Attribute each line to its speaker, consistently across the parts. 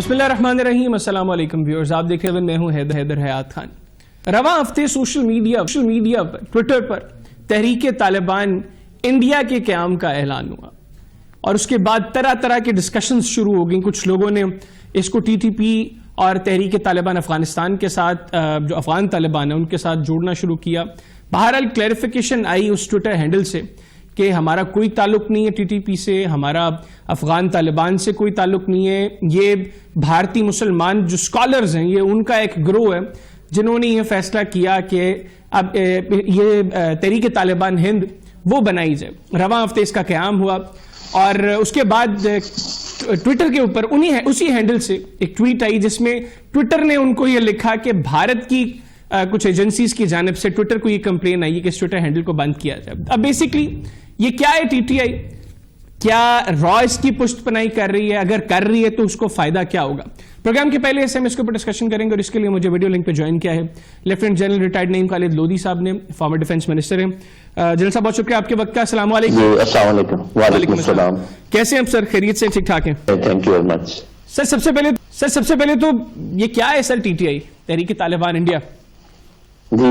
Speaker 1: بسم اللہ الرحمن الرحیم. السلام علیکم ویورز, آپ دیکھ رہے ہیں میں ہوں حیدر حیات خان. رواں ہفتے سوشل میڈیا پر ٹویٹر پر تحریک طالبان انڈیا کے قیام کا اعلان ہوا اور اس کے بعد طرح طرح کے ڈسکشنز شروع ہو گئیں. کچھ لوگوں نے اس کو ٹی ٹی پی اور تحریک طالبان افغانستان کے ساتھ, جو افغان طالبان ہیں ان کے ساتھ جوڑنا شروع کیا. بہرحال کلیریفیکیشن آئی اس ٹویٹر ہینڈل سے کہ ہمارا کوئی تعلق نہیں ہے ٹی ٹی پی سے, ہمارا افغان طالبان سے کوئی تعلق نہیں ہے. یہ بھارتی مسلمان جو اسکالرز ہیں, یہ ان کا ایک گروہ ہے جنہوں نے یہ فیصلہ کیا کہ اب یہ تحریک طالبان ہند وہ بنائی جائے. رواں ہفتے اس کا قیام ہوا اور اس کے بعد ٹویٹر کے اوپر اسی ہینڈل سے ایک ٹویٹ آئی جس میں ٹویٹر نے ان کو یہ لکھا کہ بھارت کی کچھ ایجنسیز کی جانب سے ٹویٹر کو یہ کمپلین آئی ہے کہ اس ٹویٹر ہینڈل کو بند کیا جائے. اب بیسیکلی یہ کیا ہے ٹی ٹی آئی, کیا را اس کی پشت پناہی کر رہی ہے, اگر کر رہی ہے تو اس کو فائدہ کیا ہوگا؟ پروگرام کے پہلے اس کے اوپر ڈسکشن کریں گے اور اس کے لیے مجھے ویڈیو لنک پہ جوائن کیا ہے لیفٹیننٹ جنرل ریٹائرڈ نعیم خالد لودھی صاحب نے, فارمر ڈیفنس منسٹر ہیں. جنرل صاحب بہت شکریہ آپ کے وقت کا. السلام علیکم.
Speaker 2: السلام علیکم. وعلیکم السلام.
Speaker 1: کیسے ہیں سر؟ خیریت سے, ٹھیک ٹھاک ہیں؟
Speaker 2: Thank you very much.
Speaker 1: Sir سب سے پہلے تو یہ کیا ہے سر ٹی ٹی آئی, تحریک طالبان انڈیا؟
Speaker 2: جی,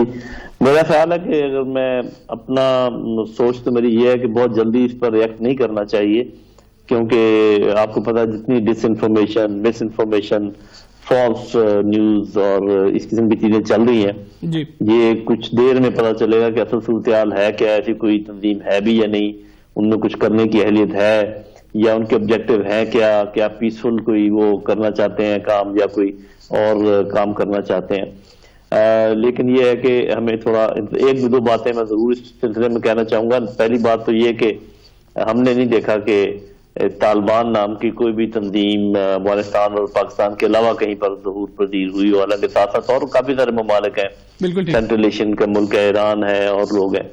Speaker 2: میرا خیال ہے کہ اگر میں اپنا سوچ تو میری یہ ہے کہ بہت جلدی اس پر ریئیکٹ نہیں کرنا چاہیے, کیونکہ آپ کو پتا جتنی ڈس انفارمیشن, مس انفارمیشن, فالس نیوز اور اس قسم کی چیزیں چل رہی ہیں
Speaker 1: جی, یہ
Speaker 2: کچھ دیر میں پتا چلے گا کہ اصل صورتحال ہے کیا, ایسی کوئی تنظیم ہے بھی یا نہیں, ان میں کچھ کرنے کی اہلیت ہے یا ان کے آبجیکٹو ہیں کیا پیسفل کوئی وہ کرنا چاہتے ہیں کام یا کوئی اور کام کرنا چاہتے ہیں. لیکن یہ ہے کہ ہمیں تھوڑا ایک دو باتیں میں ضرور اس سلسلے میں کہنا چاہوں گا. پہلی بات تو یہ کہ ہم نے نہیں دیکھا کہ طالبان نام کی کوئی بھی تنظیم افغانستان اور پاکستان کے علاوہ کہیں پر ظہور پذیر ہوئی ہو, حالانکہ ساتھ ساتھ اور کافی سارے ممالک ہیں, سینٹرل ایشین کا ملک ہے, ایران ہے اور لوگ ہیں.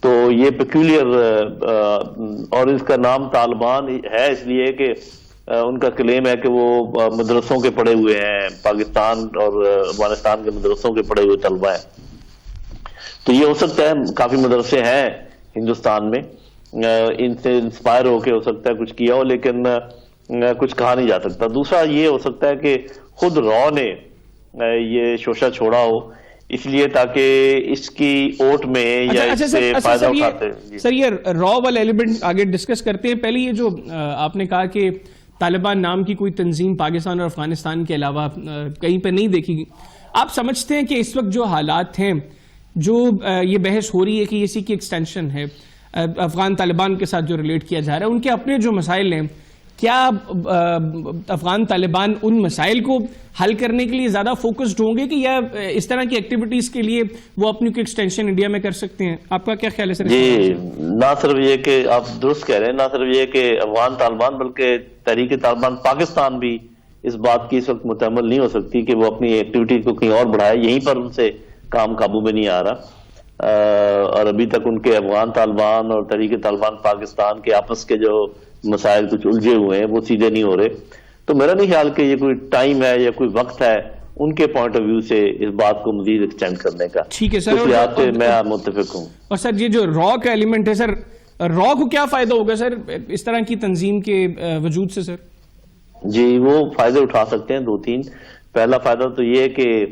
Speaker 2: تو یہ پیکولر اور اس کا نام طالبان ہے اس لیے کہ ان کا کلیم ہے کہ وہ مدرسوں کے پڑھے ہوئے ہیں, پاکستان اور افغانستان کے مدرسوں کے پڑھے ہوئے طلبہ ہیں. تو یہ ہو سکتا ہے کافی مدرسے ہیں ہندوستان میں, ان سے انسپائر ہو کے ہو سکتا ہے کچھ کیا ہو, لیکن کچھ کہا نہیں جا سکتا. دوسرا یہ ہو سکتا ہے کہ خود را نے یہ شوشہ چھوڑا ہو اس لیے تاکہ اس کی اوٹ میں یا اس سے فائدہ اٹھاتے.
Speaker 1: سر یہ را والا ایلیمنٹ آگے ڈسکس کرتے ہیں. پہلے یہ جو آپ نے کہا کہ طالبان نام کی کوئی تنظیم پاکستان اور افغانستان کے علاوہ کہیں پہ نہیں دیکھی گئی, آپ سمجھتے ہیں کہ اس وقت جو حالات ہیں, جو یہ بحث ہو رہی ہے کہ اسی کی ایکسٹینشن ہے افغان طالبان کے ساتھ جو ریلیٹ کیا جا رہا ہے, ان کے اپنے جو مسائل ہیں, کیا افغان طالبان ان مسائل کو حل کرنے کے لیے زیادہ فوکسڈ ہوں گے کہ یا اس طرح کی ایکٹیویٹیز کے لیے وہ اپنی کوئی ایکسٹینشن انڈیا میں کر سکتے ہیں؟ آپ کا کیا خیال ہے سر؟
Speaker 2: جی, نہ صرف یہ کہ آپ درست کہہ رہے ہیں, نہ صرف یہ کہ افغان طالبان بلکہ تحریک طالبان پاکستان بھی اس بات کی اس وقت متحمل نہیں ہو سکتی کہ وہ اپنی ایکٹیویٹیز کو کہیں اور بڑھائے. یہیں پر ان سے کام قابو میں نہیں آ رہا اور ابھی تک ان کے افغان طالبان اور تحریک طالبان پاکستان کے آپس کے جو مسائل کچھ الجھے ہوئے ہیں وہ سیدھے نہیں ہو رہے. تو میرا نہیں خیال کہ یہ کوئی ٹائم ہے یا کوئی وقت ہے ان کے پوائنٹ آف ویو سے اس بات کو مزید ایکسٹینڈ کرنے کا.
Speaker 1: ٹھیک ہے سر,
Speaker 2: میں متفق ہوں.
Speaker 1: اور سر یہ جو را کا ایلیمنٹ ہے, سر را کو کیا فائدہ ہوگا سر اس طرح کی تنظیم کے وجود سے؟ سر
Speaker 2: جی, وہ فائدے اٹھا سکتے ہیں دو تین. پہلا فائدہ تو یہ ہے کہ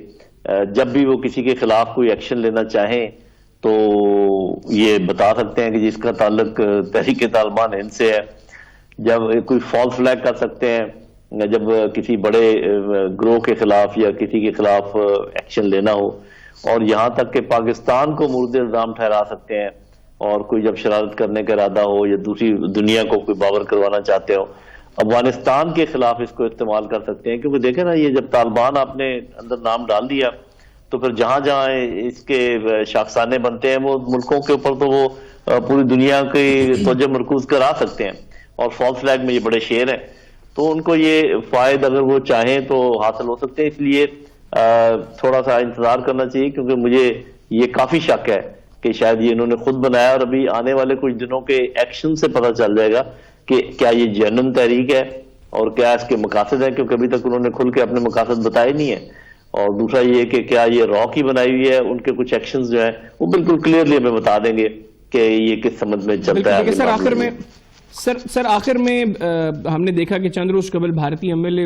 Speaker 2: جب بھی وہ کسی کے خلاف کوئی ایکشن لینا چاہیں تو یہ بتا سکتے ہیں کہ جس کا تعلق تحریک طالبان ہند سے ہے. جب کوئی فالس فلیگ کر سکتے ہیں, جب کسی بڑے گروہ کے خلاف یا کسی کے خلاف ایکشن لینا ہو, اور یہاں تک کہ پاکستان کو مورد الزام ٹھہرا سکتے ہیں. اور کوئی جب شرارت کرنے کا ارادہ ہو یا دوسری دنیا کو کوئی باور کروانا چاہتے ہو, افغانستان کے خلاف اس کو استعمال کر سکتے ہیں. کیونکہ دیکھیں نا, یہ جب طالبان آپ نے اندر نام ڈال دیا تو پھر جہاں جہاں اس کے شاخسانے بنتے ہیں وہ ملکوں کے اوپر تو وہ پوری دنیا کی توجہ مرکوز کرا سکتے ہیں, اور فالس فلیگ میں یہ بڑے شیر ہیں. تو ان کو یہ فائدہ اگر وہ چاہیں تو حاصل ہو سکتے ہیں. اس لیے تھوڑا سا انتظار کرنا چاہیے, کیونکہ مجھے یہ کافی شک ہے کہ شاید یہ انہوں نے خود بنایا اور ابھی آنے والے کچھ دنوں کے ایکشن سے پتہ چل جائے گا کہ کیا یہ جینن تحریک ہے اور کیا اس کے مقاصد ہیں, کیونکہ ابھی تک انہوں نے کھل کے اپنے مقاصد بتائے نہیں ہیں. اور دوسرا یہ کہ کیا یہ را کی بنائی ہوئی ہے, ان کے کچھ ایکشنز جو ہیں وہ بالکل کلیئرلی ہمیں بتا دیں گے کہ یہ کس سمت میں چلتا ہے.
Speaker 1: سر آخر میں ہم نے دیکھا کہ چند روز قبل بھارتی ایم ایل اے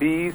Speaker 3: 20,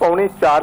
Speaker 3: 3.25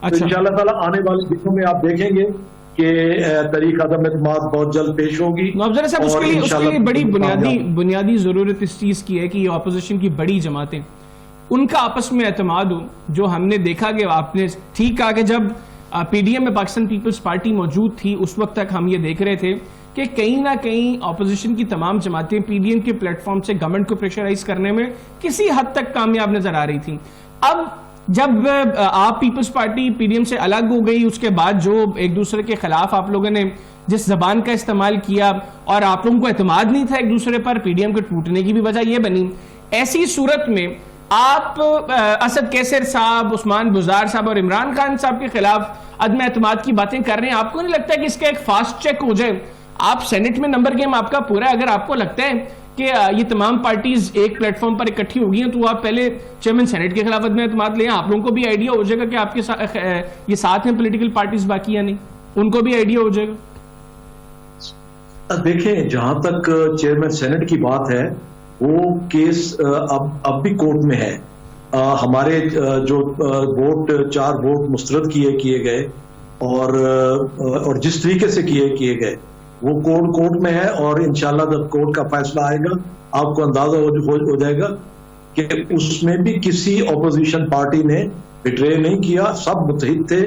Speaker 4: تو انشاءاللہ تعالیٰ آنے والے دنوں میں آپ دیکھیں گے کہ تحریک عدم اعتماد بہت جلد پیش ہوگی.
Speaker 1: افضل صاحب اس کے لیے بڑی بنیادی ضرورت اس چیز کی ہے کہ یہ اپوزیشن کی بڑی جماعتیں ان کا آپس میں اعتماد ہو. جو ہم نے دیکھا کہ آپ نے ٹھیک کہا کہ جب پی ڈی ایم میں پاکستان پیپلز پارٹی موجود تھی اس وقت تک ہم یہ دیکھ رہے تھے کہ کہیں نہ کہیں اپوزیشن کی تمام جماعتیں پی ڈی ایم کے پلیٹ فارم سے گورنمنٹ کو پریشرائز کرنے میں کسی حد تک کامیاب نظر آ رہی تھیں. اب جب آپ پیپلز پارٹی پی ڈی ایم سے الگ ہو گئی اس کے بعد جو ایک دوسرے کے خلاف آپ لوگوں نے جس زبان کا استعمال کیا اور آپ لوگوں کو اعتماد نہیں تھا ایک دوسرے پر, پی ڈی ایم کے ٹوٹنے کی بھی وجہ یہ بنی. ایسی صورت میں آپ اسد کیسر صاحب, عثمان بزدار صاحب اور عمران خان صاحب کے خلاف عدم اعتماد کی باتیں کر رہے ہیں. آپ کو نہیں لگتا کہ اس کا ایک فاسٹ چیک ہو جائے؟ آپ سینٹ میں نمبر گیم آپ کا پورا ہے, اگر آپ کو لگتا ہے کہ یہ تمام پارٹیز ایک پلیٹ فارم پر اکٹھی ہو گئی ہیں تو آپ پہلے چیئرمین سینٹ کے خلاف عدم اعتماد لیں. آپ لوگوں کو بھی آئیڈیا ہو جائے گا کہ آپ کے یہ ساتھ ہیں پولیٹیکل پارٹیز باقی یا نہیں, ان کو بھی آئیڈیا ہو جائے گا.
Speaker 4: دیکھیں جہاں تک چیئرمین سینٹ کی بات ہے وہ کیس اب بھی کورٹ میں ہے. ہمارے جو ووٹ 4 ووٹ مسترد کیے گئے اور جس طریقے سے کیے گئے وہ کورٹ میں ہے, اور انشاءاللہ جب کورٹ کا فیصلہ آئے گا آپ کو اندازہ ہو جائے گا کہ اس میں بھی کسی اپوزیشن پارٹی نے بٹرے نہیں کیا, سب متحد تھے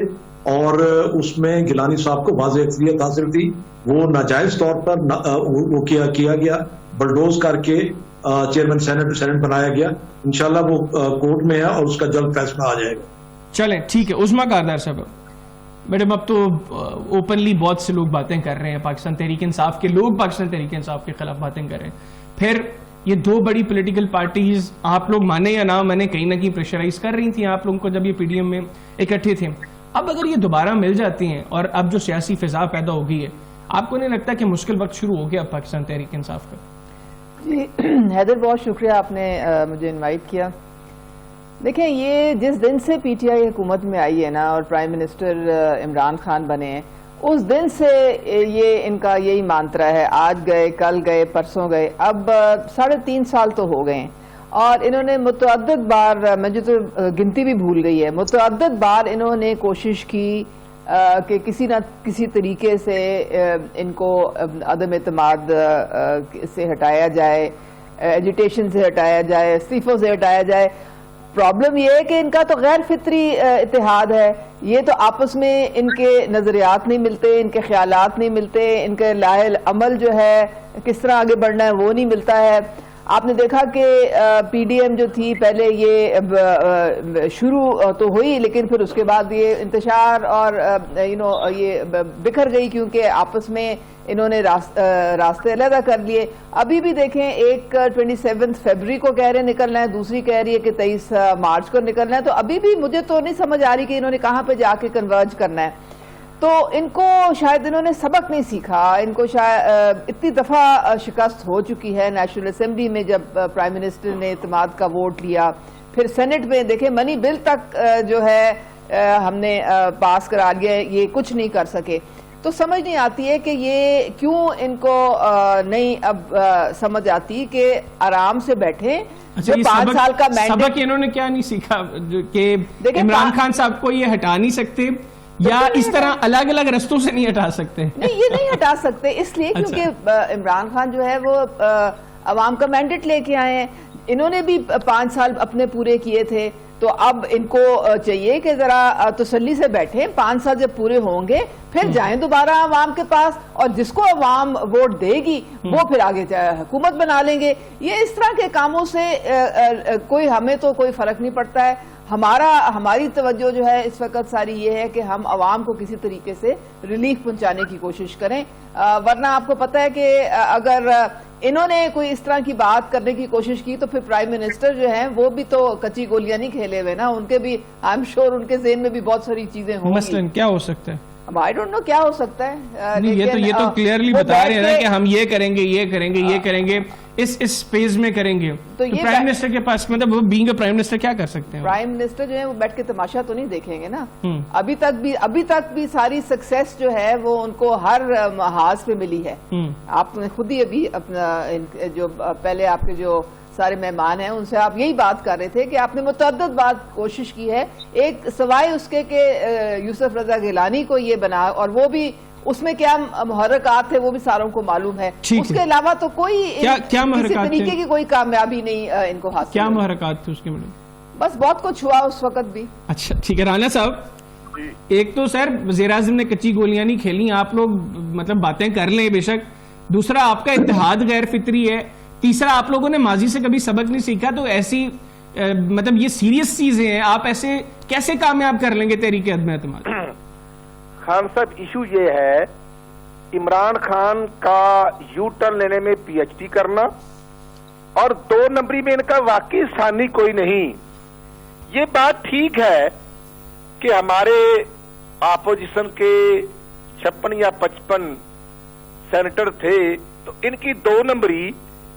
Speaker 4: اور اس میں گیلانی صاحب کو واضح اکثریت حاصل تھی. وہ ناجائز طور پر وہ کیا گیا, بلڈوز کر کے چیئرمین سینٹ بنایا گیا. انشاءاللہ وہ کورٹ میں ہے اور اس کا جلد فیصلہ آ جائے گا.
Speaker 1: چلیں ٹھیک ہے. عظمیٰ کاردار صاحب, میڈم اب تو اوپنلی بہت سے لوگ باتیں کر رہے ہیں, پاکستان تحریک انصاف کے لوگ پاکستان تحریک انصاف کے خلاف باتیں کر رہے ہیں. پھر یہ 2 بڑی پولیٹیکل پارٹیز آپ لوگ مانے یا نہ مانے کہیں نہ کہیں پریشرائز کر رہی تھیں آپ لوگوں کو جب یہ پی ڈی ایم میں اکٹھے تھے. اب اگر یہ دوبارہ مل جاتی ہیں اور اب جو سیاسی فضا پیدا ہو گئی ہے, آپ کو نہیں لگتا کہ مشکل وقت شروع ہو گیا پاکستان تحریک انصاف کا؟
Speaker 5: جی حیدر, بہت شکریہ آپ نے مجھے انوائٹ کیا. دیکھیں یہ جس دن سے پی ٹی آئی حکومت میں آئی ہے نا اور پرائم منسٹر عمران خان بنے ہیں, اس دن سے یہ ان کا یہی مانترا ہے, آج گئے کل گئے پرسوں گئے, اب 3.5 سال تو ہو گئے ہیں. اور انہوں نے متعدد بار, مجھے تو گنتی بھی بھول گئی ہے, متعدد بار انہوں نے کوشش کی کہ کسی نہ کسی طریقے سے ان کو عدم اعتماد سے ہٹایا جائے, ایجیٹیشن سے ہٹایا جائے, استعفوں سے ہٹایا جائے. پرابلم یہ ہے کہ ان کا تو غیر فطری اتحاد ہے. یہ تو آپس میں ان کے نظریات نہیں ملتے, ان کے خیالات نہیں ملتے, ان کے لاحل عمل جو ہے کس طرح آگے بڑھنا ہے وہ نہیں ملتا ہے. آپ نے دیکھا کہ پی ڈی ایم جو تھی پہلے یہ شروع تو ہوئی لیکن پھر اس کے بعد یہ انتشار اور یہ بکھر گئی کیونکہ آپس میں انہوں نے راستے علیحدہ کر لیے. ابھی بھی دیکھیں ایک 27 فیبری کو کہہ رہے نکلنا ہے, دوسری کہہ رہی ہے کہ 23 مارچ کو نکلنا ہے. تو ابھی بھی مجھے تو نہیں سمجھ آ رہی کہ انہوں نے کہاں پہ جا کے کنورج کرنا ہے. تو ان کو شاید انہوں نے سبق نہیں سیکھا, ان کو شاید اتنی دفعہ شکست ہو چکی ہے. نیشنل اسمبلی میں جب پرائم منسٹر نے اعتماد کا ووٹ لیا, پھر سینٹ میں دیکھیں منی بل تک جو ہے ہم نے پاس کرا لیا, یہ کچھ نہیں کر سکے. تو سمجھ نہیں آتی ہے کہ یہ کیوں ان کو نہیں اب سمجھ آتی کہ آرام سے بیٹھیں. جو 5 سال کا
Speaker 1: سبق انہوں نے کیا نہیں سیکھا کہ عمران خان صاحب کو یہ ہٹا نہیں سکتے یا اس طرح الگ الگ رستوں سے نہیں ہٹا سکتے؟
Speaker 5: نہیں, یہ نہیں ہٹا سکتے اس لیے کیونکہ عمران خان جو ہے وہ عوام کا مینڈیٹ لے کے آئے ہیں. انہوں نے بھی 5 سال اپنے پورے کیے تھے, تو اب ان کو چاہیے کہ ذرا تسلی سے بیٹھیں. 5 سال جب پورے ہوں گے پھر جائیں دوبارہ عوام کے پاس, اور جس کو عوام ووٹ دے گی وہ پھر آگے حکومت بنا لیں گے. یہ اس طرح کے کاموں سے ہمیں تو کوئی فرق نہیں پڑتا ہے. ہماری توجہ جو ہے اس وقت ساری یہ ہے کہ ہم عوام کو کسی طریقے سے ریلیف پہنچانے کی کوشش کریں. ورنہ آپ کو پتہ ہے کہ اگر انہوں نے کوئی اس طرح کی بات کرنے کی کوشش کی تو پھر پرائم منسٹر جو ہیں وہ بھی تو کچی گولیاں نہیں کھیلے ہوئے نا, ان کے بھی آئی ایم شیور ان کے ذہن میں بھی بہت ساری چیزیں ہوں گی.
Speaker 1: مثلا کیا ہو سکتا ہے؟
Speaker 5: آئی ڈونٹ نو کیا ہو سکتا ہے.
Speaker 1: یہ تو کلیئرلی بتا رہے ہیں کہ ہم یہ کریں گے, یہ کریں گے, یہ کریں گے, اس فیز میں کریں گے. تو پرائم منسٹر کے پاس مطلب وہ بینگ اے پرائم منسٹر کیا کر سکتے ہیں؟
Speaker 5: پرائم منسٹر جو ہے وہ بیٹھ کے تماشا تو نہیں دیکھیں گے نا. ابھی تک بھی ساری سکسیس جو ہے وہ ان کو ہر محاذ پہ ملی ہے. آپ نے خود ہی ابھی اپنا جو پہلے آپ کے جو سارے مہمان ہیں ان سے آپ یہی بات کر رہے تھے کہ آپ نے متعدد بات کوشش کی ہے، ایک سوائے اس کے کہ یوسف رضا گیلانی کو یہ بنا، اور وہ بھی اس میں کیا محرکات تھے وہ بھی ساروں کو معلوم ہے، اس کے علاوہ تو کوئی کسی طریقے کی کوئی کامیابی نہیں ان کو حاصل.
Speaker 1: کیا محرکات تھے اس کے میڈم؟
Speaker 5: بس بہت کچھ ہوا اس وقت بھی.
Speaker 1: اچھا ٹھیک ہے. رانا صاحب، ایک تو سر وزیر اعظم نے کچی گولیاں نہیں کھیلی، آپ لوگ مطلب باتیں کر لیں بے شک. دوسرا آپ کا اتحاد غیر فطری ہے. تیسرا آپ لوگوں نے ماضی سے کبھی سبق نہیں سیکھا، تو ایسی مطلب یہ سیریس چیزیں ہیں، آپ ایسے کیسے کامیاب کر لیں گے تحریک عدم اعتماد؟
Speaker 3: خان صاحب ایشو یہ ہے عمران خان کا یو ٹرن لینے میں پی ایچ ڈی کرنا اور 2 نمبری میں ان کا واقعی ثانی کوئی نہیں. یہ بات ٹھیک ہے کہ ہمارے اپوزیشن کے 56 یا 55 سینیٹر تھے، تو ان کی 2 نمبری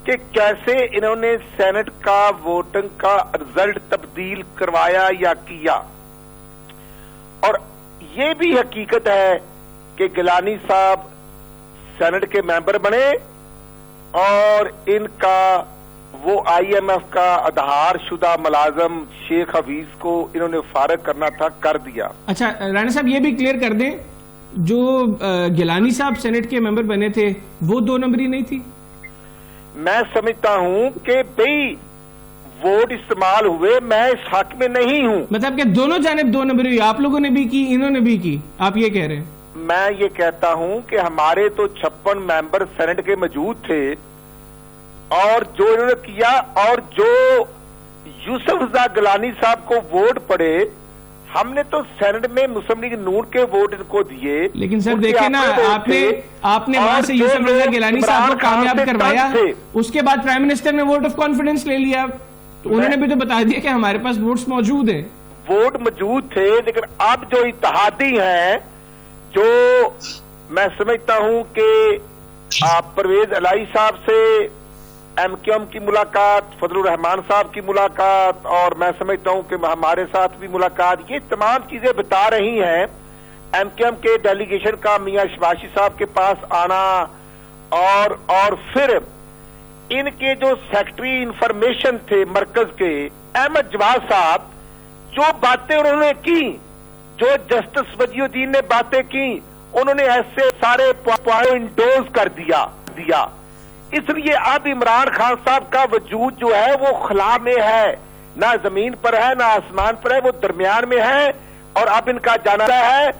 Speaker 3: کہ کیسے انہوں نے سینٹ کا ووٹنگ کا رزلٹ تبدیل کروایا یا کیا. اور یہ بھی حقیقت ہے کہ گیلانی صاحب سینٹ کے ممبر بنے اور ان کا وہ آئی ایم ایف کا ادھار شدہ ملازم شیخ حفیظ کو انہوں نے فارغ کرنا تھا، کر دیا.
Speaker 1: اچھا رانا صاحب یہ بھی کلیئر کر دیں، جو گیلانی صاحب سینٹ کے ممبر بنے تھے وہ 2 نمبری نہیں تھی؟
Speaker 3: میں سمجھتا ہوں کہ بھئی ووٹ استعمال ہوئے، میں اس حق میں نہیں ہوں.
Speaker 1: مطلب کہ دونوں جانب 2 نمبری ہوئی، آپ لوگوں نے بھی کی، انہوں نے بھی کی، آپ یہ کہہ رہے ہیں؟
Speaker 3: میں یہ کہتا ہوں کہ ہمارے تو 56 ممبر سینٹ کے موجود تھے، اور جو انہوں نے کیا، اور جو یوسف رضا گیلانی صاحب کو ووٹ پڑے، ہم نے تو سینٹ میں مسلم لیگ نون کے ووٹ ان کو دیے.
Speaker 1: لیکن سر دیکھیں نا، آپ نے وہاں سے یوسف رضا گیلانی صاحب کو کامیاب کروایا، اس کے بعد پرائم منسٹر نے ووٹ آف کانفیڈنس لے لیا، تو انہوں نے بھی تو بتا دیا کہ ہمارے پاس ووٹس موجود ہیں.
Speaker 3: ووٹ موجود تھے، لیکن اب جو اتحادی ہیں، جو میں سمجھتا ہوں کہ پرویز الہی صاحب سے ایم کیو ایم کی ملاقات، فضل الرحمان صاحب کی ملاقات، اور میں سمجھتا ہوں کہ ہمارے ساتھ بھی ملاقات، یہ تمام چیزیں بتا رہی ہیں. ایم کیو ایم کے ڈیلیگیشن کا میاں شباشی صاحب کے پاس آنا، اور پھر ان کے جو سیکٹری انفارمیشن تھے مرکز کے احمد جواد صاحب، جو باتیں انہوں نے کی، جو جسٹس وجی الدین نے باتیں کی، انہوں نے ایسے سارے پوائنٹ ڈوز کر دیا. اس لیے اب عمران خان صاحب کا وجود جو ہے وہ خلا میں ہے، نہ زمین پر ہے نہ آسمان پر ہے، وہ درمیان میں ہے. اور اب ان کا جانا ہے،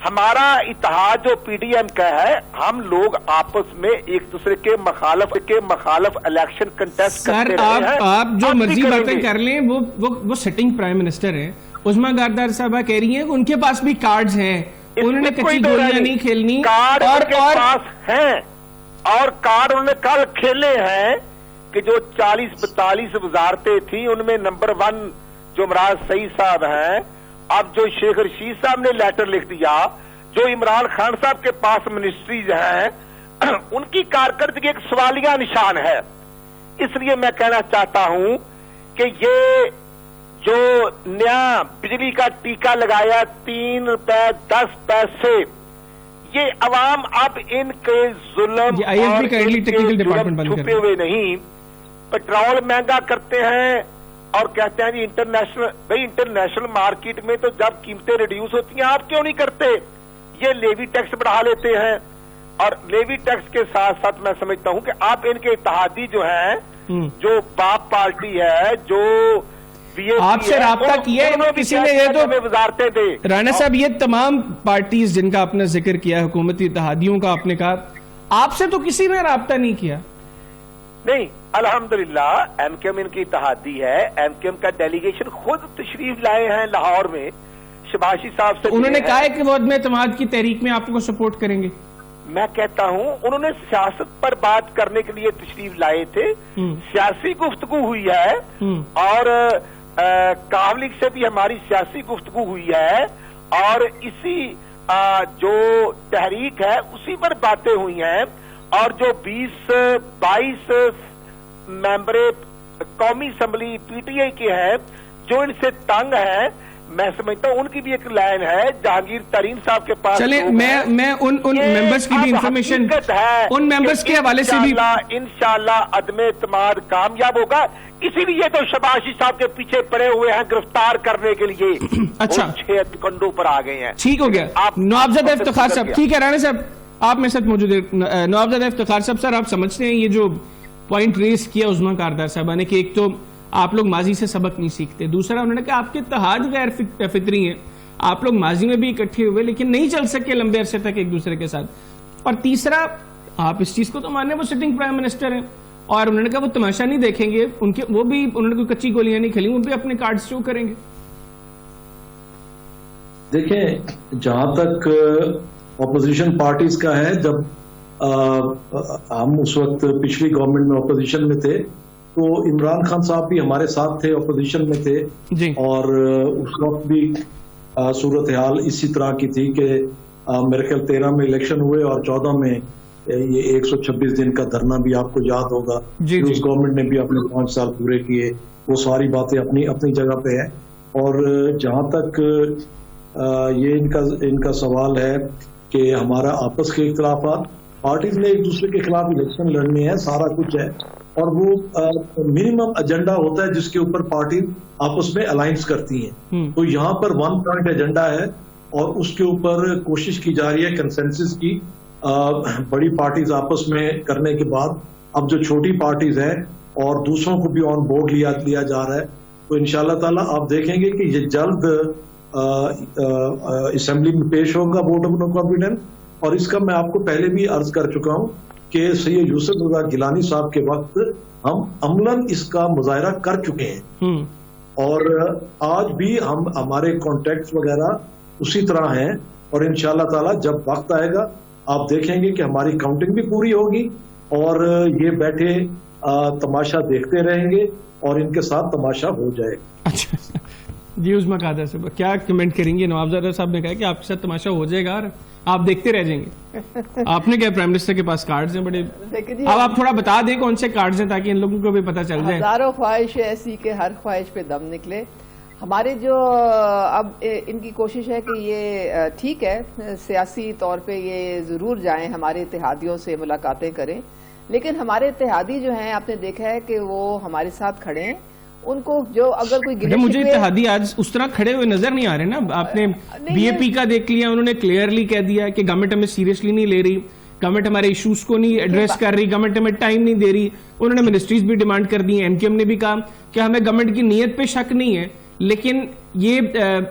Speaker 3: ہمارا اتحاد جو پی ڈی ایم کا ہے، ہم لوگ آپس میں ایک دوسرے کے مخالف الیکشن کنٹیسٹ کرتے رہے ہیں.
Speaker 1: آپ جو مرضی باتیں کر لیں، وہ سٹنگ پرائم منسٹر ہیں. عظمیٰ گاردار صاحبہ کہہ رہی ہیں کہ ان کے پاس بھی کارڈز ہیں، انہوں نے کچی گولیاں نہیں کھیلنی،
Speaker 3: کارڈ ان کے پاس ہیں، اور کارڈ انہوں نے کل کھیلے ہیں کہ جو 40-42 وزارتیں تھیں ان میں نمبر 1 جو امراض سعید صاحب ہیں. اب جو شیخ رشید صاحب نے لیٹر لکھ دیا، جو عمران خان صاحب کے پاس منسٹریز ہیں، ان کی کارکردگی ایک سوالیہ نشان ہے. اس لیے میں کہنا چاہتا ہوں کہ یہ جو نیا بجلی کا ٹیکہ لگایا 3 روپے 10 پیسے، یہ عوام اب ان کے ظلم چھپے ہوئے نہیں. پیٹرول مہنگا کرتے ہیں اور کہتے ہیں جی انٹرنیشنل مارکیٹ میں تو جب قیمتیں ریڈیوس ہوتی ہیں آپ کیوں نہیں کرتے؟ یہ لیوی ٹیکس بڑھا لیتے ہیں، اور لیوی ٹیکس کے ساتھ ساتھ میں سمجھتا ہوں کہ آپ ان کے اتحادی جو ہیں، جو باپ پارٹی ہے، جو
Speaker 1: آپ سے رابطہ کیا ہے کسی نے؟ یہ تو
Speaker 3: وزارتیں دے
Speaker 1: رانا صاحب، یہ تمام پارٹیز جن کا آپ نے ذکر کیا، حکومتی اتحادیوں کا آپ نے کہا، آپ سے تو کسی نے رابطہ نہیں کیا؟
Speaker 3: نہیں، الحمدللہ ایم کیو ایم ان کی اتحادی ہے. ایم کیو ایم کا ڈیلیگیشن خود تشریف لائے ہیں لاہور میں، شباشی صاحب سے
Speaker 1: انہوں نے کہا ہے کہ وہ عدم اعتماد کی تحریک میں آپ کو سپورٹ کریں گے.
Speaker 3: میں کہتا ہوں انہوں نے سیاست پر بات کرنے کے لیے تشریف لائے تھے، سیاسی گفتگو ہوئی ہے، اور کاوم لیگ سے بھی ہماری سیاسی گفتگو ہوئی ہے، اور اسی جو تحریک ہے اسی پر باتیں ہوئی ہیں. اور جو 20-22 ممبر قومی اسمبلی پی ٹی آئی کے ہیں جو ان سے تنگ ہیں، میں سمجھتا ہوں ان کی بھی ایک لائن ہے. جہانگیر ترین صاحب کے پاس
Speaker 1: چلیں میں ان ممبرز کی بھی انفارمیشن ان ممبرز کے حوالے سے بھی
Speaker 3: انشاءاللہ عدم اعتماد کامیاب ہوگا. اسی لیے تو شباشی صاحب کے پیچھے پڑے ہوئے ہیں گرفتار کرنے کے لیے.
Speaker 1: اچھا
Speaker 3: 6 کنڈوں پر آ گئے ہیں.
Speaker 1: ٹھیک ہو گیا. نوابزادہ افتخار صاحب ٹھیک ہے. رانا صاحب آپ میرے ساتھ موجود ہیں. نوابزادہ افتخار صاحب سر آپ سمجھتے ہیں یہ جو پوائنٹ ریز کیا عظمیٰ کاردار صاحبہ نے کہ ایک تو آپ لوگ ماضی سے سبق نہیں سیکھتے, دوسرا انہوں نے کہا آپ کے اتحاد غیر فطری ہیں, آپ لوگ ماضی میں بھی اکٹھے ہوئے لیکن نہیں چل سکے لمبے عرصے تک ایک دوسرے کے ساتھ, اور تیسرا آپ اس چیز کو تو ماننے وہ سٹنگ پرائم منسٹر ہیں اور انہوں نے کہا وہ تماشا نہیں دیکھیں گے, ان کے وہ بھی انہوں نے کوئی کچی گولیاں نہیں کھیلی, وہ بھی اپنے کارڈ شو کریں گے.
Speaker 4: دیکھیں جہاں تک اپوزیشن پارٹیز کا ہے, جب ہم اس وقت پچھلی گورنمنٹ میں اپوزیشن میں تھے تو عمران خان صاحب بھی ہمارے ساتھ تھے, اپوزیشن میں تھے
Speaker 1: جی.
Speaker 4: اور اس وقت بھی صورتحال اسی طرح کی تھی کہ میرے خیال 13 میں الیکشن ہوئے اور 14 میں یہ 126 دن کا دھرنا بھی آپ کو یاد ہوگا. اس گورنمنٹ نے بھی اپنے 5 سال پورے کیے, وہ ساری باتیں اپنی جگہ پہ ہیں. اور جہاں تک یہ ان کا سوال ہے کہ ہمارا آپس کے اختلافات, پارٹیز نے ایک دوسرے کے خلاف الیکشن لڑنے ہیں, سارا کچھ ہے, اور وہ منیمم ایجنڈا ہوتا ہے جس کے اوپر پارٹیز آپس میں الائنس کرتی ہیں. تو یہاں پر 1 پوائنٹ ایجنڈا ہے اور اس کے اوپر کوشش کی جا رہی ہے کنسنسس کی بڑی پارٹیز آپس میں کرنے کے بعد. اب جو چھوٹی پارٹیز ہیں اور دوسروں کو بھی آن بورڈ لیا جا رہا ہے, تو انشاءاللہ تعالیٰ آپ دیکھیں گے کہ یہ جلد اسمبلی میں پیش ہوگا ووٹ آف نو کانفیڈنس. اور اس کا میں آپ کو پہلے بھی عرض کر چکا ہوں کہ سید یوسف رضا گیلانی صاحب کے وقت ہم عملاً اس کا مظاہرہ کر چکے ہیں, اور آج بھی ہمارے کانٹیکٹس وغیرہ اسی طرح ہیں. اور انشاءاللہ تعالیٰ جب وقت آئے گا آپ دیکھیں گے کہ ہماری کاؤنٹنگ بھی پوری ہوگی اور یہ بیٹھے تماشا دیکھتے رہیں گے اور ان کے ساتھ تماشا ہو جائے گا.
Speaker 1: اچھا جی, عظمیٰ کاردار صاحب کیا کمنٹ کریں گے؟ نوابزادہ صاحب نے کہا کہ آپ کے ساتھ تماشا ہو جائے گا اور آپ دیکھتے رہ جائیں گے. آپ نے کہا پرائم منسٹر کے پاس کارڈز ہیں بڑے, اب آپ تھوڑا بتا دیں کون سے کارڈز ہیں تاکہ ان لوگوں کو بھی پتہ چل جائے.
Speaker 5: ہزاروں خواہش ایسی کہ ہر خواہش پہ دم نکلے. ہمارے جو اب ان کی کوشش ہے کہ یہ ٹھیک ہے سیاسی طور پہ یہ ضرور جائیں ہمارے اتحادیوں سے ملاقاتیں کریں, لیکن ہمارے اتحادی جو ہیں آپ نے دیکھا ہے کہ وہ ہمارے ساتھ کھڑے ہیں. ان کو جو اگر کوئی گلے
Speaker 1: مجھے اتحادی آج اس طرح کھڑے ہوئے نظر نہیں آ رہے نا. آپ نے بی اے پی کا دیکھ لیا, انہوں نے کلیئرلی کہہ دیا کہ گورنمنٹ ہمیں سیریسلی نہیں لے رہی, گورنمنٹ ہمارے ایشوز کو نہیں ایڈریس کر رہی, گورنمنٹ ہمیں ٹائم نہیں دے رہی. انہوں نے منسٹریز بھی ڈیمانڈ کر دی, ایم کیو ایم نے بھی کہا کہ ہمیں گورنمنٹ کی نیت پہ شک نہیں ہے لیکن یہ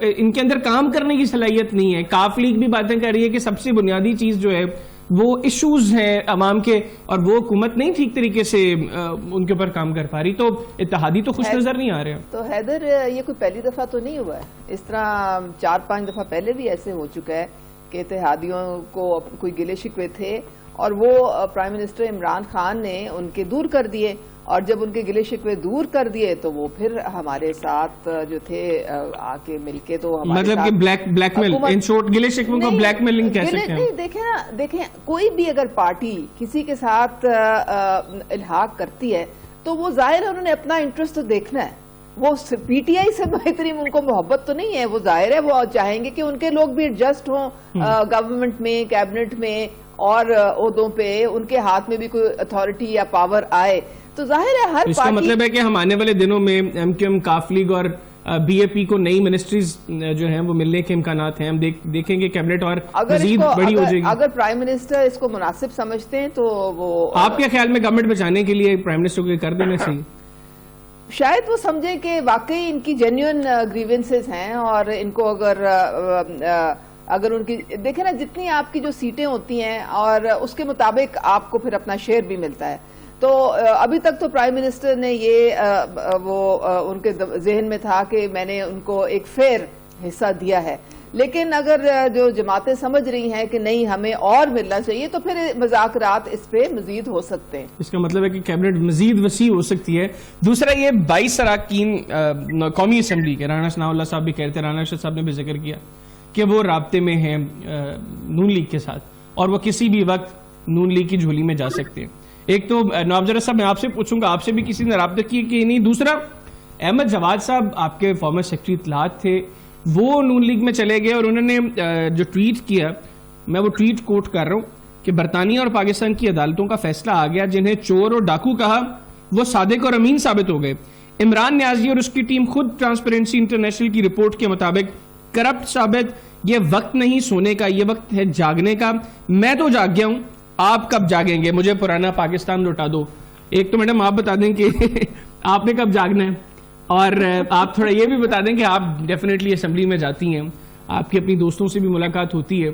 Speaker 1: ان کے اندر کام کرنے کی صلاحیت نہیں ہے. کاف لیگ بھی باتیں کر رہی ہے کہ سب سے بنیادی چیز جو ہے وہ ایشوز ہیں عوام کے, اور وہ حکومت نہیں ٹھیک طریقے سے ان کے اوپر کام کر پا رہی. تو اتحادی تو خوش نظر نہیں آ رہے.
Speaker 5: تو حیدر یہ کوئی پہلی دفعہ تو نہیں ہوا ہے, اس طرح 4-5 دفعہ پہلے بھی ایسے ہو چکا ہے کہ اتحادیوں کو کوئی گلے شکوے تھے اور وہ پرائم منسٹر عمران خان نے ان کے دور کر دیے, اور جب ان کے گلے شکوے دور کر دیے تو وہ پھر ہمارے ساتھ جو تھے آ کے مل کے تو
Speaker 1: مطلب کہ بلیک میل, ان شورٹ گلے شکووں کو بلیک میلنگ کہہ سکتے ہیں.
Speaker 5: دیکھیں کوئی بھی اگر پارٹی کسی کے ساتھ الحاق کرتی ہے تو وہ ظاہر ہے انہوں نے اپنا انٹرسٹ دیکھنا ہے. وہ پی ٹی آئی سے بہترین ان کو محبت تو نہیں ہے, وہ ظاہر ہے وہ چاہیں گے کہ ان کے لوگ بھی ایڈجسٹ ہوں گورنمنٹ میں, کیبنٹ میں اور عہدوں پہ, ان کے ہاتھ میں بھی کوئی اتھارٹی یا پاور آئے. تو ظاہر ہے ہر
Speaker 1: اس کا مطلب ہے کہ ہم آنے والے دنوں میں ایم کیو ایم, کاف لیگ اور بی اے پی کو نئی منسٹریز جو ہیں وہ ملنے کے امکانات ہیں. ہم دیکھیں گے کیبنٹ اور مزید بڑی ہو جائے گی.
Speaker 5: اگر پرائم منسٹر اس کو مناسب سمجھتے ہیں تو وہ
Speaker 1: آپ کے خیال میں گورنمنٹ بچانے کے لیے پرائم منسٹر کو کر دینا چاہیے؟
Speaker 5: شاید وہ سمجھے کہ واقعی ان کی جینیون گریونسز ہیں اور ان کو اگر ان کی دیکھیں نا جتنی آپ کی جو سیٹیں ہوتی ہیں اور اس کے مطابق آپ کو پھر اپنا شیئر بھی ملتا ہے. تو ابھی تک تو پرائم منسٹر نے یہ وہ ان کے ذہن میں تھا کہ میں نے ان کو ایک فیئر حصہ دیا ہے, لیکن اگر جو جماعتیں سمجھ رہی ہیں کہ نہیں ہمیں اور ملنا چاہیے تو پھر مذاکرات اس پہ مزید ہو سکتے ہیں.
Speaker 1: اس کا مطلب ہے کہ کیبنٹ مزید وسیع ہو سکتی ہے. دوسرا یہ 22 اراکین قومی اسمبلی کے, رانا ثناء اللہ صاحب بھی کہتے ہیں, رانا ارشد صاحب نے بھی ذکر کیا کہ وہ رابطے میں ہیں نون لیگ کے ساتھ اور وہ کسی بھی وقت نون لیگ کی جھولی میں جا سکتے ہیں. ایک تو نوابزادہ صاحب میں آپ سے پوچھوں گا, آپ سے بھی کسی نے رابطہ کیا کہ نہیں؟ دوسرا احمد جواد صاحب آپ کے فارمر سیکرٹری اطلاعات تھے, وہ نون لیگ میں چلے گئے اور انہوں نے جو ٹویٹ کیا, میں وہ ٹویٹ کوٹ کر رہا ہوں کہ برطانیہ اور پاکستان کی عدالتوں کا فیصلہ آ گیا, جنہیں چور اور ڈاکو کہا وہ صادق اور امین ثابت ہو گئے. عمران نیازی اور اس کی ٹیم خود ٹرانسپیرنسی انٹرنیشنل کی رپورٹ کے مطابق کرپٹ ثابت. یہ وقت نہیں سونے کا, یہ وقت ہے جاگنے کا. میں تو جاگ گیا ہوں, آپ کب جاگیں گے؟ مجھے پرانا پاکستان لوٹا دو. ایک تو میڈم آپ بتا دیں کہ آپ نے کب جاگنا ہے, اور آپ تھوڑا یہ بھی بتا دیں کہ آپ ڈیفینیٹلی اسمبلی میں جاتی ہیں, آپ کی اپنی دوستوں سے بھی ملاقات ہوتی ہے,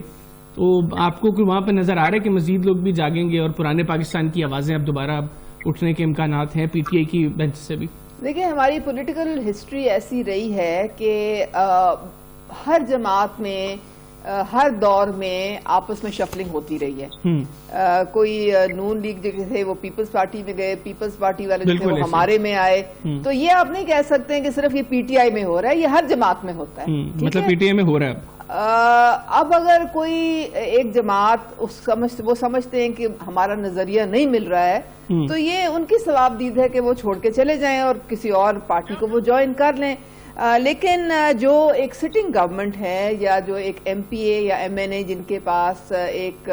Speaker 1: تو آپ کو کوئی وہاں پہ نظر آ رہا ہے کہ مزید لوگ بھی جاگیں گے اور پرانے پاکستان کی آوازیں اب دوبارہ اٹھنے کے امکانات ہیں پی ٹی آئی کی بینچ سے بھی؟
Speaker 5: دیکھیں, ہماری پولیٹیکل ہسٹری ایسی رہی ہے کہ ہر جماعت میں ہر دور میں آپس میں شفلنگ ہوتی رہی ہے. کوئی نون لیگ جو تھے وہ پیپلز پارٹی میں گئے, پیپلز پارٹی والے جو تھے وہ ہمارے میں آئے. تو یہ آپ نہیں کہہ سکتے ہیں کہ صرف یہ پی ٹی آئی میں ہو رہا ہے, یہ ہر جماعت میں ہوتا ہے.
Speaker 1: مطلب پی ٹی آئی میں ہو رہا ہے
Speaker 5: اب اگر کوئی ایک جماعت وہ سمجھتے ہیں کہ ہمارا نظریہ نہیں مل رہا ہے, تو یہ ان کی ثوابدید ہے کہ وہ چھوڑ کے چلے جائیں اور کسی اور پارٹی کو وہ جوائن کر لیں. لیکن جو ایک سٹنگ گورنمنٹ ہے یا جو ایک ایم پی اے یا ایم این اے جن کے پاس ایک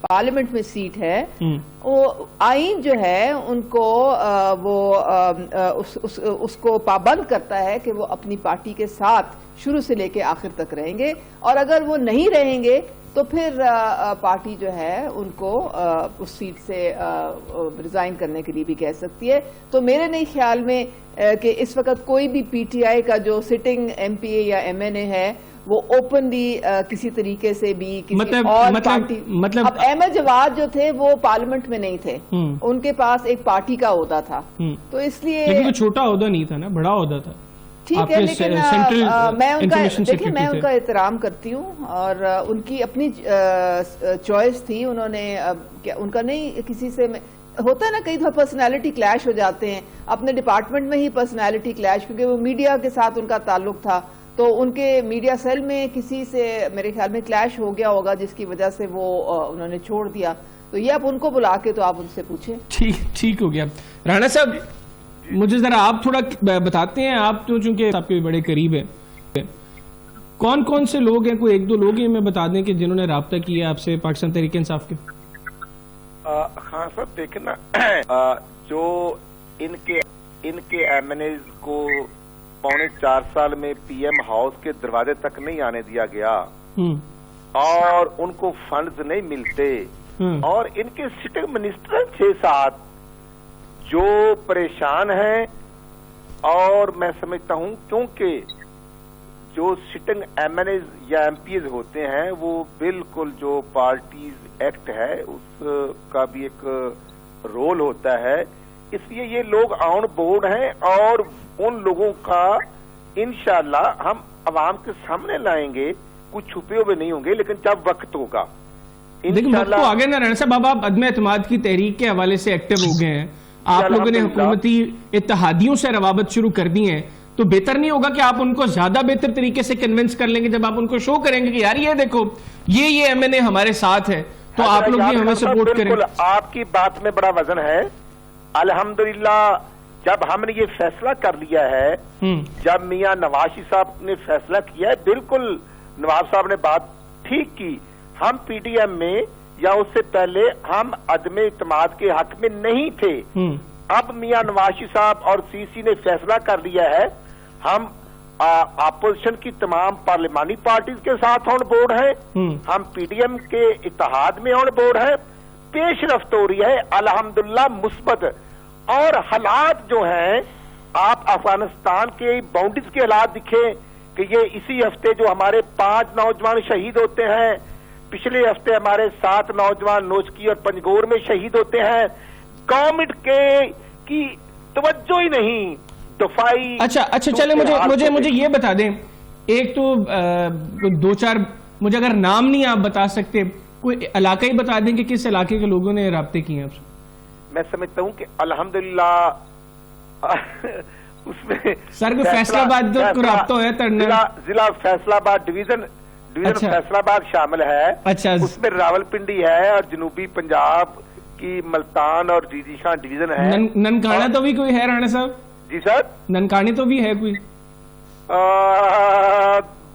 Speaker 5: پارلیمنٹ میں سیٹ ہے, وہ آئین جو ہے ان کو وہ اس کو پابند کرتا ہے کہ وہ اپنی پارٹی کے ساتھ شروع سے لے کے آخر تک رہیں گے, اور اگر وہ نہیں رہیں گے تو پھر پارٹی جو ہے ان کو اس سیٹ سے ریزائن کرنے کے لیے بھی کہہ سکتی ہے. تو میرے نہیں خیال میں کہ اس وقت کوئی بھی پی ٹی آئی کا جو سٹنگ ایم پی اے یا ایم این اے ہے وہ اوپنلی کسی طریقے سے بھی کسی اور پارٹی, اب احمد جواد جو تھے وہ پارلیمنٹ میں نہیں تھے, ان کے پاس ایک پارٹی کا عہدہ تھا, تو اس لیے
Speaker 1: چھوٹا عہدہ نہیں تھا نا, بڑا عہدہ تھا.
Speaker 5: ٹھیک ہے, لیکن میں ان کا احترام کرتی ہوں, اور ان کی اپنی چوائس تھی. انہوں نے ان کا نہیں کسی سے ہوتا ہے نا, کئی دفعہ پرسنالٹی کلیش ہو جاتے ہیں اپنے ڈپارٹمنٹ میں ہی, پرسنالٹی کلیش, کیونکہ وہ میڈیا کے ساتھ ان کا تعلق تھا, تو ان کے میڈیا سیل میں کسی سے میرے خیال میں کلیش ہو گیا ہوگا جس کی وجہ سے وہ انہوں نے چھوڑ دیا. تو یہ آپ ان کو بلا کے تو آپ ان سے پوچھیں.
Speaker 1: ٹھیک ہو گیا. رانا صاحب, مجھے ذرا آپ تھوڑا بتاتے ہیں, آپ تو چونکہ آپ کے بڑے قریب ہیں, کون کون سے لوگ ہیں, کوئی ایک دو لوگ ہیں میں بتا دیں کہ جنہوں نے رابطہ کیا آپ سے پاکستان تحریک انصاف کے؟
Speaker 3: ہاں سر, دیکھیں نا, جو ان کے ایم این ایز کو 4.25 سال میں پی ایم ہاؤس کے دروازے تک نہیں آنے دیا گیا, اور ان کو فنڈز نہیں ملتے, اور ان کے سٹنگ منسٹر 6-7 جو پریشان ہیں. اور میں سمجھتا ہوں کیونکہ جو سٹنگ ایم این ایز یا ایم پی ایز ہوتے ہیں وہ بالکل جو پارٹیز ایکٹ ہے اس کا بھی ایک رول ہوتا ہے, اس لیے یہ لوگ آن بورڈ ہیں, اور ان لوگوں کا انشاءاللہ ہم عوام کے سامنے لائیں گے, کچھ چھپے ہوئے نہیں ہوں گے, لیکن جب وقت ہوگا
Speaker 1: لیکن وقت تو آگے نہ رہنا صاحب. آپ عدم اعتماد کی تحریک کے حوالے سے ایکٹیو ہو گئے ہیں, آپ لوگوں نے حکومتی اتحادیوں سے روابط شروع کر دی ہیں, تو بہتر نہیں ہوگا کہ آپ ان کو زیادہ بہتر طریقے سے کنونس کر لیں گے جب آپ ان کو شو کریں گے کہ یار یہ دیکھو یہ ایم این اے ہمارے ساتھ ہے, تو آپ لوگ بھی ہمیں سپورٹ کریں.
Speaker 3: آپ کی بات میں بڑا وزن ہے. الحمدللہ جب ہم نے یہ فیصلہ کر لیا ہے, جب میاں نواز شریف صاحب نے فیصلہ کیا ہے, بالکل نواز صاحب نے بات ٹھیک کی. ہم پی ٹی ایم میں یا اس سے پہلے ہم عدم اعتماد کے حق میں نہیں تھے. اب میاں نواز شریف صاحب اور سی سی نے فیصلہ کر لیا ہے, ہم اپوزیشن کی تمام پارلیمانی پارٹیز کے ساتھ آن بورڈ ہیں, ہم پی ڈی ایم کے اتحاد میں آن بورڈ ہیں. پیش رفت ہو رہی ہے الحمدللہ مثبت, اور حالات جو ہیں آپ افغانستان کے باؤنڈریز کے حالات دکھیں کہ یہ اسی ہفتے جو ہمارے 5 نوجوان شہید ہوتے ہیں, پچھلے ہفتے ہمارے 7 نوجوان نوچکی اور پنجگور میں شہید ہوتے ہیں. گورنمنٹ کی توجہ ہی نہیں دفاعی.
Speaker 1: اچھا چلے مجھے یہ بتا دیں, ایک تو 2-4 مجھے اگر نام نہیں آپ بتا سکتے, کوئی علاقہ ہی بتا دیں کہ کس علاقے کے لوگوں نے رابطے کیے ہیں آپ سے.
Speaker 3: میں سمجھتا ہوں کہ الحمدللہ اس میں
Speaker 1: سر کو فیصلہ آباد کو رابطہ ہے,
Speaker 3: ضلع فیصلہ آباد ڈویژن فیصلہ آباد شامل ہے.
Speaker 1: اچھا,
Speaker 3: اس میں راول پنڈی ہے, اور جنوبی پنجاب کی ملتان اور جیجی خان ڈویژن ہے.
Speaker 1: ننکانہ تو بھی کوئی ہے رانا صاحب؟
Speaker 3: جی سر,
Speaker 1: ننکانی تو بھی ہے کوئی؟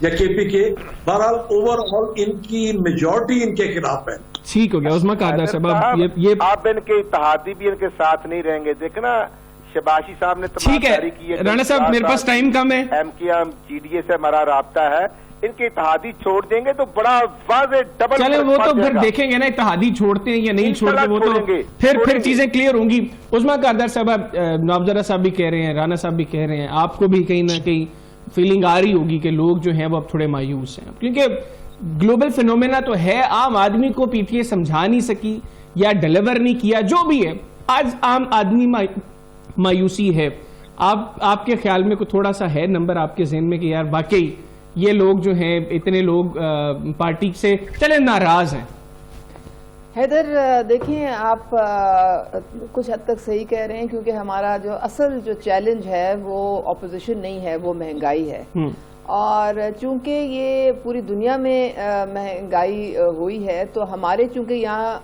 Speaker 4: یا کے پی کے، بہرحال اوور آل ان کی میجورٹی ان کے خلاف ہے.
Speaker 1: ٹھیک ہو گیا عظما قادر صاحب، یہ
Speaker 3: آپ ان کے اتحادی بھی ان کے ساتھ نہیں رہیں گے. دیکھنا شباشی صاحب نے
Speaker 1: ٹھیک ہے رانا صاحب، میرے پاس ٹائم کم ہے.
Speaker 3: ایم کی ایم جی ڈی اے سے ہمارا رابطہ ہے، ان کے اتحادی چھوڑ دیں گے تو بڑا واضح ڈبل.
Speaker 1: چلے وہ تو پھر دیکھیں گے نا اتحادی چھوڑتے ہیں یا نہیں چھوڑتے، وہ تو پھر چیزیں کلیئر ہوں گی. عظما قادر صاحب، نوابزرہ صاحب بھی کہہ رہے ہیں، رانا صاحب بھی کہہ رہے ہیں، آپ کو بھی کہیں نہ کہیں فیلنگ آ رہی ہوگی کہ لوگ جو ہیں وہ اب تھوڑے مایوس ہیں، کیونکہ گلوبل فینومینا تو ہے. عام آدمی کو پی ٹی اے سمجھا نہیں سکی یا ڈیلیور نہیں کیا، جو بھی ہے آج عام آدمی مایوسی ہے. آپ کے خیال میں کوئی تھوڑا سا ہے نمبر آپ کے ذہن میں کہ یار واقعی یہ لوگ جو ہیں، اتنے لوگ پارٹی سے چلے ناراض ہیں؟
Speaker 5: حیدر دیکھیں، آپ کچھ حد تک صحیح کہہ رہے ہیں، کیونکہ ہمارا جو اصل جو چیلنج ہے وہ اپوزیشن نہیں ہے، وہ مہنگائی ہے. اور چونکہ یہ پوری دنیا میں مہنگائی ہوئی ہے، تو ہمارے چونکہ یہاں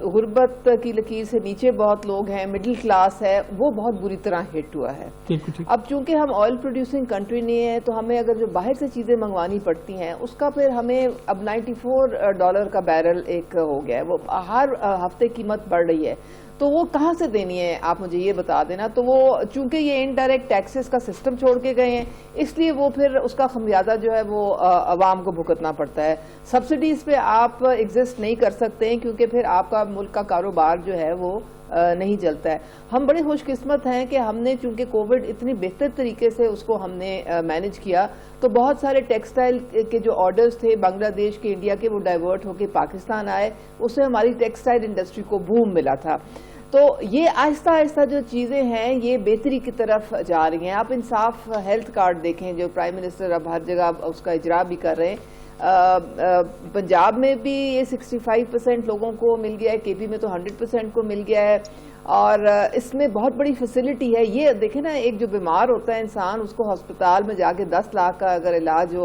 Speaker 5: غربت کی لکیر سے نیچے بہت لوگ ہیں، مڈل کلاس ہے، وہ بہت بری طرح ہٹ ہوا ہے. اب چونکہ ہم آئل پروڈیوسنگ کنٹری نہیں ہے، تو ہمیں اگر جو باہر سے چیزیں منگوانی پڑتی ہیں اس کا پھر ہمیں اب $94 کا بیرل ایک ہو گیا ہے، وہ ہر ہفتے قیمت بڑھ رہی ہے. تو وہ کہاں سے دینی ہے آپ مجھے یہ بتا دینا. تو وہ چونکہ یہ انڈائریکٹ ٹیکسز کا سسٹم چھوڑ کے گئے ہیں، اس لیے وہ پھر اس کا خمیازہ جو ہے وہ عوام کو بھگتنا پڑتا ہے. سبسڈیز پہ آپ ایگزسٹ نہیں کر سکتے ہیں، کیونکہ پھر آپ کا ملک کا کاروبار جو ہے وہ نہیں چلتا ہے. ہم بڑے خوش قسمت ہیں کہ ہم نے چونکہ کووڈ اتنی بہتر طریقے سے اس کو ہم نے مینج کیا، تو بہت سارے ٹیکسٹائل کے جو آرڈرز تھے بنگلہ دیش کے، انڈیا کے، وہ ڈائیورٹ ہو کے پاکستان آئے. اس سے ہماری ٹیکسٹائل انڈسٹری کو بوم ملا تھا. تو یہ آہستہ آہستہ جو چیزیں ہیں یہ بہتری کی طرف جا رہی ہیں. آپ انصاف ہیلتھ کارڈ دیکھیں، جو پرائم منسٹر اب ہر جگہ اس کا اجرا بھی کر رہے ہیں. پنجاب میں بھی یہ 65% لوگوں کو مل گیا ہے، کے پی میں تو 100% کو مل گیا ہے. اور اس میں بہت بڑی فیسلٹی ہے. یہ دیکھیں نا، ایک جو بیمار ہوتا ہے انسان، اس کو ہسپتال میں جا کے 10 لاکھ کا اگر علاج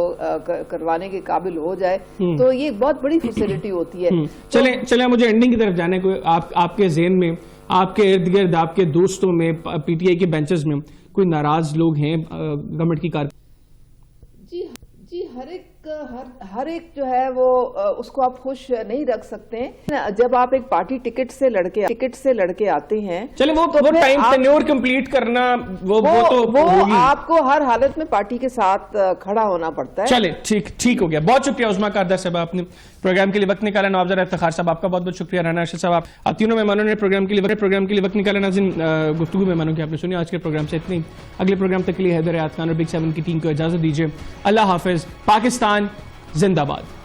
Speaker 5: کروانے کے قابل ہو جائے تو یہ ایک بہت بڑی فیسلٹی ہوتی ہے.
Speaker 1: چلیں مجھے اینڈنگ کی طرف جانے کو، آپ کے ذہن میں، آپ کے ارد گرد، آپ کے دوستوں میں، پی ٹی آئی کے بینچز میں کوئی ناراض لوگ ہیں گورنمنٹ کی کار؟
Speaker 5: جی ہر ایک جو ہے وہ اس کو آپ خوش نہیں رکھ سکتے ہیں. جب آپ ایک پارٹی ٹکٹ سے لڑ کے آتے ہیں،
Speaker 1: چلیں وہ ٹائم ٹینیور کمپلیٹ کرنا، وہ
Speaker 5: آپ کو ہر حالت میں پارٹی کے ساتھ کھڑا ہونا پڑتا ہے.
Speaker 1: چلے ٹھیک ہو گیا. بہت شکریہ عظما قادر صاحب، آپ نے پروگرام کے لیے وقت نکالا. نوابزرہ افتخار صاحب آپ کا بہت بہت شکریہ. رانا ارشد صاحب، آپ تینوں مہمانوں نے پروگرام کے لیے وقت نکالا. ناظرین، گفتگو مہمانوں کی آپ نے سنی. آج کے پروگرام سے اتنی. اگلے پروگرام تک کے لیے حیدر حیات خان اور بگ 7 کی ٹیم کو اجازت دیجیے. اللہ حافظ. پاکستان زندہ باد.